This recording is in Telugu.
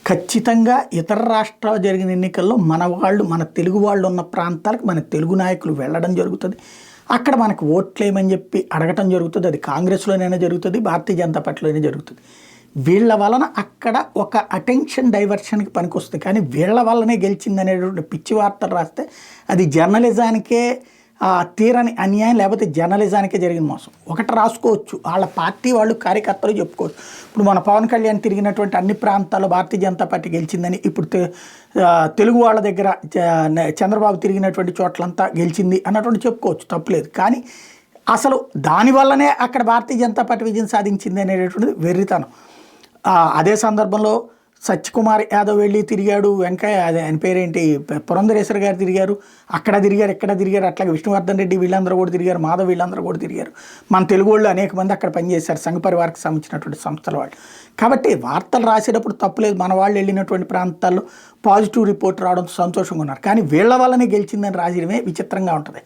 ఖచ్చితంగా ఇతర రాష్ట్రాలు జరిగిన ఎన్నికల్లో మన వాళ్ళు మన తెలుగు వాళ్ళు ఉన్న ప్రాంతాలకు మన తెలుగు నాయకులు వెళ్ళడం జరుగుతుంది. అక్కడ మనకు ఓట్లేమని చెప్పి అడగటం జరుగుతుంది. అది కాంగ్రెస్లోనైనా జరుగుతుంది, భారతీయ జనతా పార్టీలోనే జరుగుతుంది. వీళ్ళ వలన అక్కడ ఒక అటెన్షన్ డైవర్షన్కి పనికొస్తుంది. కానీ వీళ్ళ వల్లనే గెలిచింది అనేటువంటి పిచ్చి వార్తలు రాస్తే అది జర్నలిజానికే తీరని అన్యాయం, లేకపోతే జర్నలిజానికే జరిగిన మోసం. ఒకటి రాసుకోవచ్చు, వాళ్ళ పార్టీ వాళ్ళు కార్యకర్తలు చెప్పుకోవచ్చు. ఇప్పుడు మన పవన్ కళ్యాణ్ తిరిగినటువంటి అన్ని ప్రాంతాల్లో భారతీయ జనతా పార్టీ గెలిచిందని, ఇప్పుడు తెలుగు వాళ్ళ దగ్గర చంద్రబాబు తిరిగినటువంటి చోట్లంతా గెలిచింది అన్నటువంటి చెప్పుకోవచ్చు, తప్పులేదు. కానీ అసలు దానివల్లనే అక్కడ భారతీయ జనతా పార్టీ విజయం సాధించింది అనేటువంటిది వెర్రితనం. అదే సందర్భంలో సత్యకుమార్ యాదవ్ వెళ్ళి తిరిగాడు, వెంకయ్య అదే ఆయన పేరేంటి పురంధరేశ్వర గారు తిరిగారు, అక్కడ తిరిగారు, ఎక్కడ తిరిగారు. అట్లాగే విష్ణువర్ధన్ రెడ్డి వీళ్ళందరూ కూడా తిరిగారు, మాధవ్ వీళ్ళందరూ కూడా తిరిగారు. మన తెలుగు వాళ్ళు అనేక మంది అక్కడ పనిచేశారు, సంఘ పరివారికి సంబంధించినటువంటి సంస్థల వాళ్ళు. కాబట్టి వార్తలు రాసేటప్పుడు తప్పులేదు, మన వాళ్ళు వెళ్ళినటువంటి ప్రాంతాల్లో పాజిటివ్ రిపోర్ట్ రావడం సంతోషంగా ఉన్నారు. కానీ వీళ్ళ వల్లనే గెలిచిందని రాజీయడమే విచిత్రంగా ఉంటుంది.